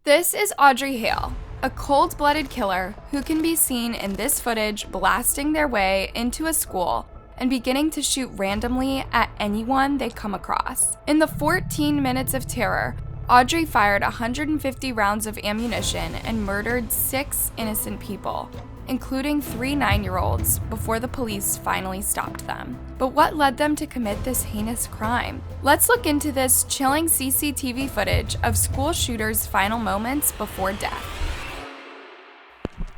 This is Audrey Hale, a cold-blooded killer who can be seen in this footage blasting their way into a school and beginning to shoot randomly at anyone they come across. In the 14 minutes of terror, Audrey fired 150 rounds of ammunition and murdered 6 innocent people, including 3 9-year-olds, before the police finally stopped them. But what led them to commit this heinous crime? Let's look into this chilling CCTV footage of school shooters' final moments before death.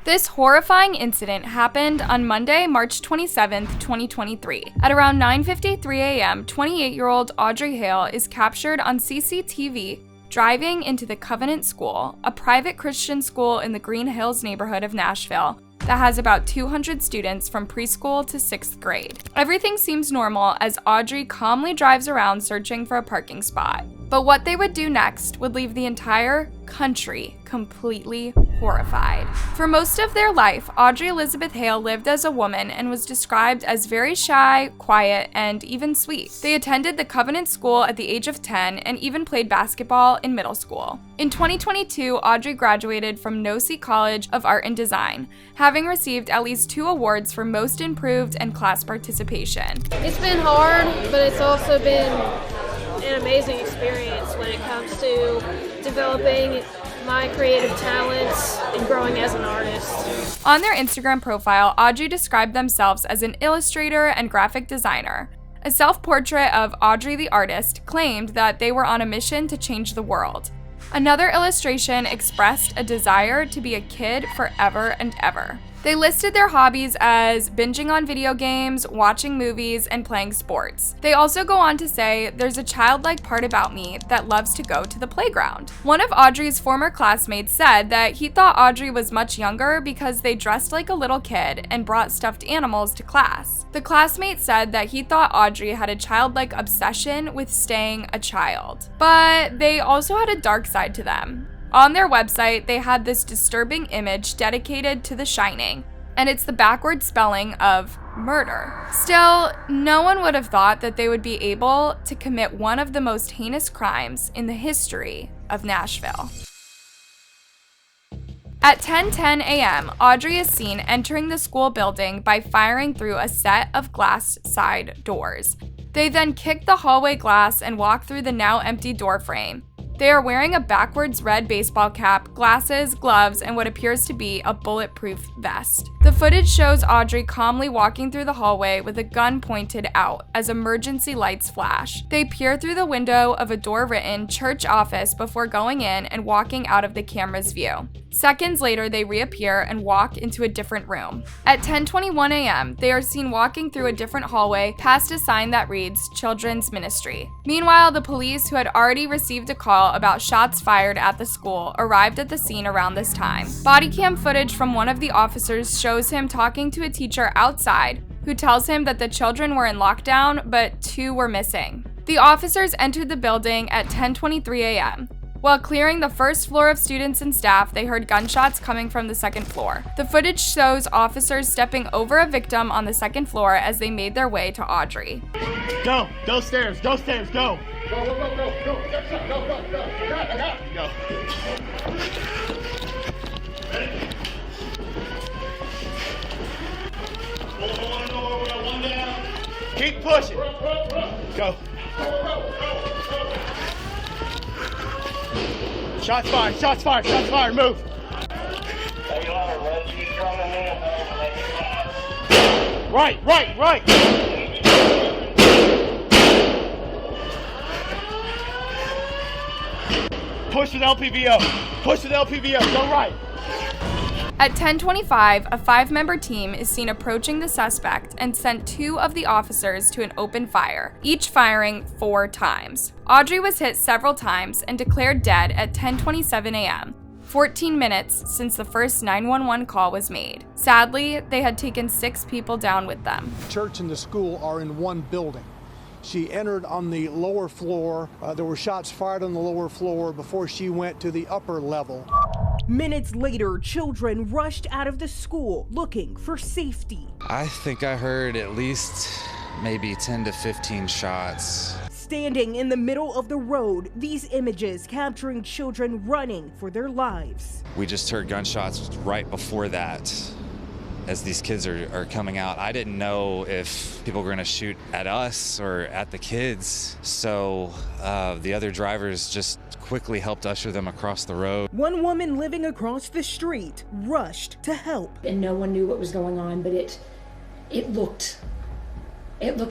This horrifying incident happened on Monday, March 27, 2023. At around 9:53 a.m., 28-year-old Audrey Hale is captured on CCTV driving into the Covenant School, a private Christian school in the Green Hills neighborhood of Nashville that has about 200 students from preschool to 6th grade. Everything seems normal as Audrey calmly drives around searching for a parking spot. But what they would do next would leave the entire country completely horrified. For most of their life, Audrey Elizabeth Hale lived as a woman and was described as very shy, quiet, and even sweet. They attended the Covenant School at the age of 10 and even played basketball in middle school. In 2022, Audrey graduated from Nosy College of Art and Design, having received at least 2 awards for Most Improved and class participation. It's been hard, but it's also been an amazing experience when it comes to developing my creative talents and growing as an artist. On their Instagram profile, Audrey described themselves as an illustrator and graphic designer. A self-portrait of Audrey the artist claimed that they were on a mission to change the world. Another illustration expressed a desire to be a kid forever and ever. They listed their hobbies as binging on video games, watching movies, and playing sports. They also go on to say, "There's a childlike part about me that loves to go to the playground." One of Audrey's former classmates said that he thought Audrey was much younger because they dressed like a little kid and brought stuffed animals to class. The classmate said that he thought Audrey had a childlike obsession with staying a child. But they also had a dark side to them. On their website, they had this disturbing image dedicated to The Shining, and it's the backward spelling of murder. Still, no one would have thought that they would be able to commit one of the most heinous crimes in the history of Nashville. At 10:10 a.m., Audrey is seen entering the school building by firing through a set of glass side doors. They then kick the hallway glass and walk through the now empty door frame. They are wearing a backwards red baseball cap, glasses, gloves, and what appears to be a bulletproof vest. The footage shows Audrey calmly walking through the hallway with a gun pointed out as emergency lights flash. They peer through the window of a door written "Church Office" before going in and walking out of the camera's view. Seconds later, they reappear and walk into a different room. At 10:21 a.m., they are seen walking through a different hallway past a sign that reads "Children's Ministry." Meanwhile, the police, who had already received a call about shots fired at the school, arrived at the scene around this time. Body cam footage from one of the officers shows him talking to a teacher outside who tells him that the children were in lockdown, but 2 were missing. The officers entered the building at 10:23 a.m. While clearing the first floor of students and staff, they heard gunshots coming from the second floor. The footage shows officers stepping over a victim on the second floor as they made their way to Audrey. Go stairs, go stairs, go. Go, go, go, go, go, go, go, go. I got it, go. Hold on, one down. Keep pushing. Go. Shots fired, shots fired, shots fired, move. Right. Push with LPVO, go right. At 10:25, a 5-member team is seen approaching the suspect and sent 2 of the officers to an open fire, each firing 4 times. Audrey was hit several times and declared dead at 10:27 a.m., 14 minutes since the first 911 call was made. Sadly, they had taken 6 people down with them. The church and the school are in one building. She entered on the lower floor. There were shots fired on the lower floor before she went to the upper level. Minutes later, children rushed out of the school looking for safety. I think I heard at least maybe 10 to 15 shots. standing in the middle of the road, these images capturing children running for their lives. We just heard gunshots right before that as these kids are coming out. I didn't know if people were going to shoot at us or at the kids, so the other drivers just quickly helped usher them across the road. One woman living across the street rushed to help. And no one knew what was going on, but it looked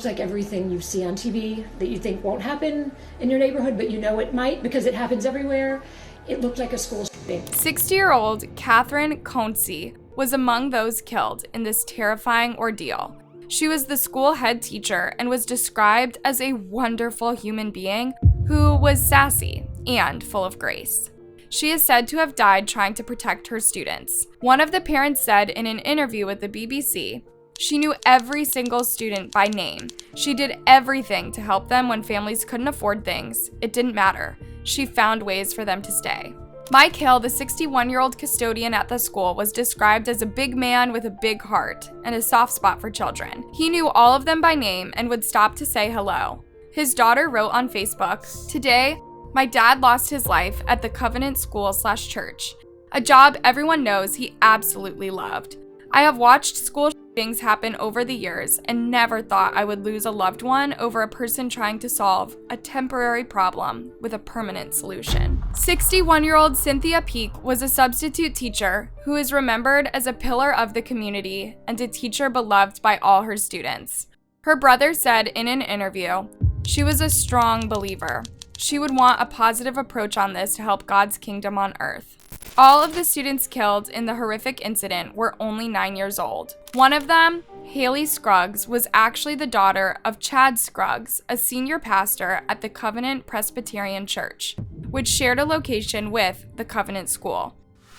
like everything you see on TV that you think won't happen in your neighborhood, but you know it might because it happens everywhere. It looked like a school shooting. 60-year-old Catherine Concy was among those killed in this terrifying ordeal. She was the school head teacher and was described as a wonderful human being who was sassy and full of grace. She is said to have died trying to protect her students. One of the parents said in an interview with the BBC, "She knew every single student by name. She did everything to help them when families couldn't afford things. It didn't matter. She found ways for them to stay." Mike Hale, the 61-year-old custodian at the school, was described as a big man with a big heart and a soft spot for children. He knew all of them by name and would stop to say hello. His daughter wrote on Facebook, "Today, my dad lost his life at the Covenant School/Church, a job everyone knows he absolutely loved. I have watched school shootings happen over the years and never thought I would lose a loved one over a person trying to solve a temporary problem with a permanent solution." 61-year-old Cynthia Peak was a substitute teacher who is remembered as a pillar of the community and a teacher beloved by all her students. Her brother said in an interview, "She was a strong believer. She would want a positive approach on this to help God's kingdom on earth." All of the students killed in the horrific incident were only 9 years old. One of them, Haley Scruggs, was actually the daughter of Chad Scruggs, a senior pastor at the Covenant Presbyterian Church, which shared a location with the Covenant School.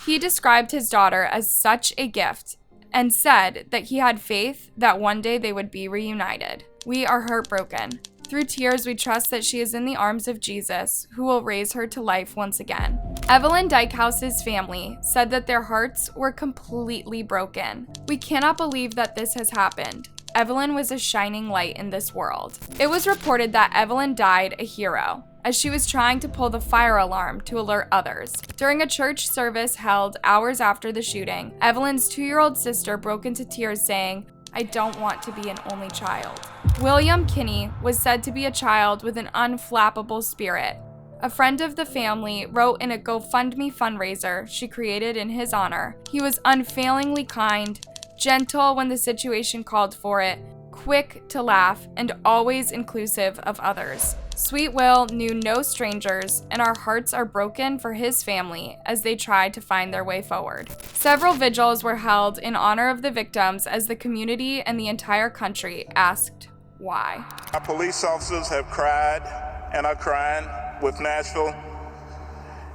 He described his daughter as such a gift and said that he had faith that one day they would be reunited. "We are heartbroken. Through tears, we trust that she is in the arms of Jesus, who will raise her to life once again." Evelyn Dykehouse's family said that their hearts were completely broken. "We cannot believe that this has happened. Evelyn was a shining light in this world." It was reported that Evelyn died a hero, as she was trying to pull the fire alarm to alert others. During a church service held hours after the shooting, Evelyn's 2-year-old sister broke into tears saying, "I don't want to be an only child." William Kinney was said to be a child with an unflappable spirit. A friend of the family wrote in a GoFundMe fundraiser she created in his honor, "He was unfailingly kind, gentle when the situation called for it, quick to laugh, and always inclusive of others. Sweet Will knew no strangers, and our hearts are broken for his family as they try to find their way forward." Several vigils were held in honor of the victims as the community and the entire country asked why. Our police officers have cried and are crying with Nashville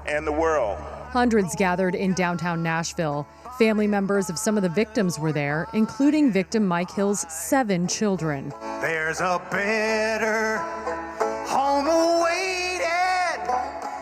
and the world. Hundreds gathered in downtown Nashville. Family members of some of the victims were there, including victim Mike Hill's 7 children. There's a better home awaited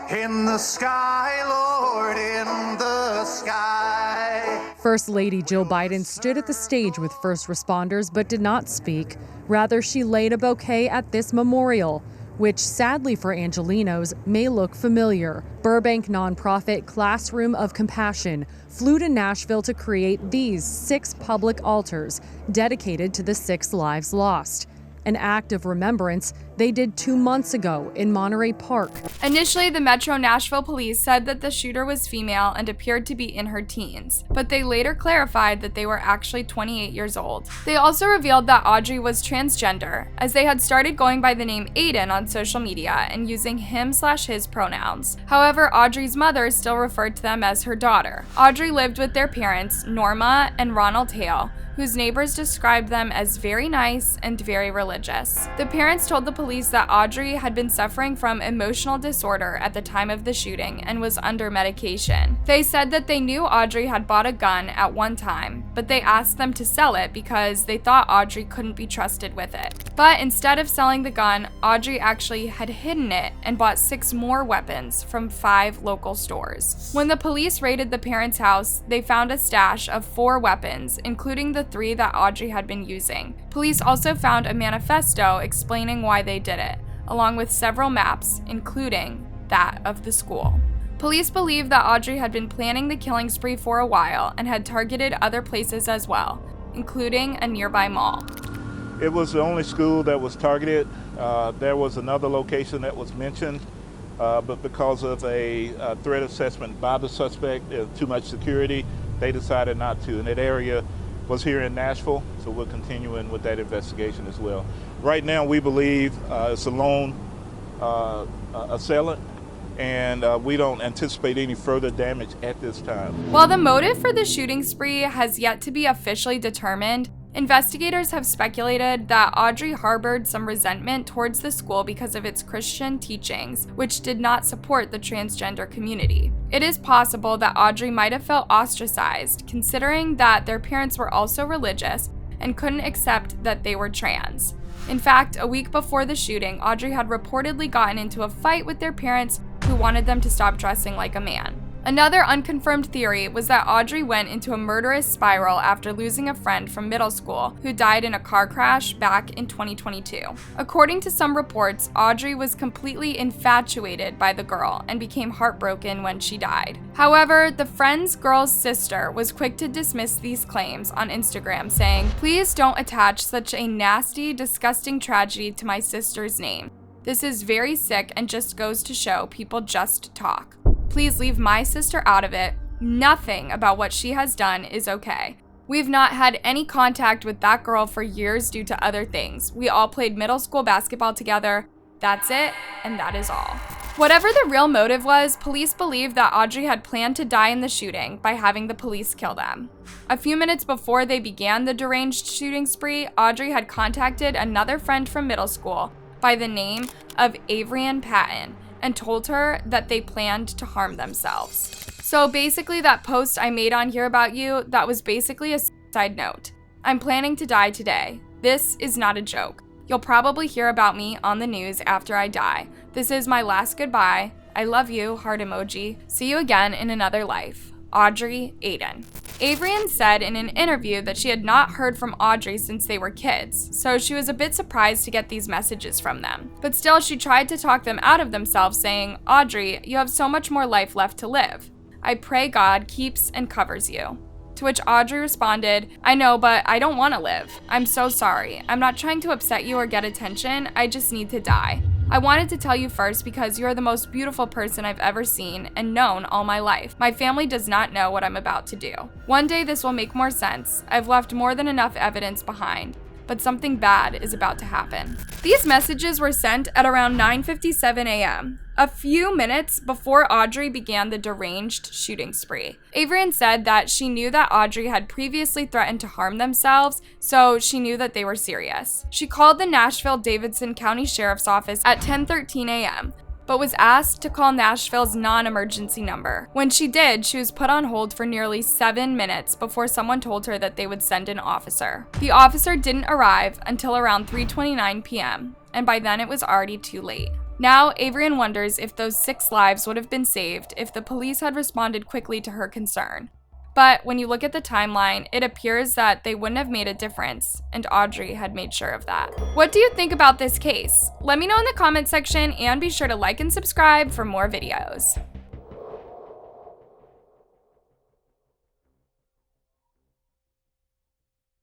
in the sky, Lord, in the sky. First Lady Jill Biden stood at the stage with first responders but did not speak. Rather, she laid a bouquet at this memorial, which sadly for Angelenos may look familiar. Burbank nonprofit Classroom of Compassion flew to Nashville to create these 6 public altars dedicated to the 6 lives lost. An act of remembrance they did 2 months ago in Monterey Park. Initially, the Metro Nashville police said that the shooter was female and appeared to be in her teens, but they later clarified that they were actually 28 years old. They also revealed that Audrey was transgender, as they had started going by the name Aiden on social media and using him/his pronouns. However, Audrey's mother still referred to them as her daughter. Audrey lived with their parents, Norma and Ronald Hale, whose neighbors described them as very nice and very religious. The parents told the police that Audrey had been suffering from emotional disorder at the time of the shooting and was under medication. They said that they knew Audrey had bought a gun at one time, but they asked them to sell it because they thought Audrey couldn't be trusted with it. But instead of selling the gun, Audrey actually had hidden it and bought 6 more weapons from 5 local stores. When the police raided the parents' house, they found a stash of 4 weapons, including the 3 that Audrey had been using. Police also found a manifesto explaining why they did it. along with several maps, including that of the school. Police believe that Audrey had been planning the killing spree for a while and had targeted other places as well, including a nearby mall. It was the only school that was targeted. There was another location that was mentioned, but because of a threat assessment by the suspect, too much security, they decided not to. And that area was here in Nashville, so we're continuing with that investigation as well. Right now, we believe it's a lone assailant, and we don't anticipate any further damage at this time. While the motive for the shooting spree has yet to be officially determined, investigators have speculated that Audrey harbored some resentment towards the school because of its Christian teachings, which did not support the transgender community. It is possible that Audrey might have felt ostracized, considering that their parents were also religious and couldn't accept that they were trans. In fact, a week before the shooting, Audrey had reportedly gotten into a fight with their parents who wanted them to stop dressing like a man. Another unconfirmed theory was that Audrey went into a murderous spiral after losing a friend from middle school who died in a car crash back in 2022. According to some reports, Audrey was completely infatuated by the girl and became heartbroken when she died. However, the friend's girl's sister was quick to dismiss these claims on Instagram, saying, "Please don't attach such a nasty, disgusting tragedy to my sister's name. This is very sick and just goes to show people just talk. Please leave my sister out of it. Nothing about what she has done is okay. We've not had any contact with that girl for years due to other things. We all played middle school basketball together. That's it, and that is all." Whatever the real motive was, police believe that Audrey had planned to die in the shooting by having the police kill them. A few minutes before they began the deranged shooting spree, Audrey had contacted another friend from middle school by the name of Audrey Patton and told her that they planned to harm themselves. So basically that post I made on here about you, that was basically a side note. I'm planning to die today. This is not a joke. You'll probably hear about me on the news after I die. This is my last goodbye. I love you, heart emoji. See you again in another life. Audrey Aden. Audrey said in an interview that she had not heard from Audrey since they were kids, so she was a bit surprised to get these messages from them. But still, she tried to talk them out of themselves, saying, "Audrey, you have so much more life left to live. I pray God keeps and covers you." To which Audrey responded, "I know, but I don't want to live. I'm so sorry. I'm not trying to upset you or get attention. I just need to die. I wanted to tell you first because you are the most beautiful person I've ever seen and known all my life. My family does not know what I'm about to do. One day this will make more sense. I've left more than enough evidence behind, but something bad is about to happen." These messages were sent at around 9:57 a.m., a few minutes before Audrey began the deranged shooting spree. Audrey said that she knew that Audrey had previously threatened to harm themselves, so she knew that they were serious. She called the Nashville-Davidson County Sheriff's Office at 10:13 a.m., but was asked to call Nashville's non-emergency number. When she did, she was put on hold for nearly 7 minutes before someone told her that they would send an officer. The officer didn't arrive until around 3:29 p.m., and by then it was already too late. Now, Audrey wonders if those 6 lives would have been saved if the police had responded quickly to her concern. But when you look at the timeline, it appears that they wouldn't have made a difference, and Audrey had made sure of that. What do you think about this case? Let me know in the comment section, and be sure to like and subscribe for more videos.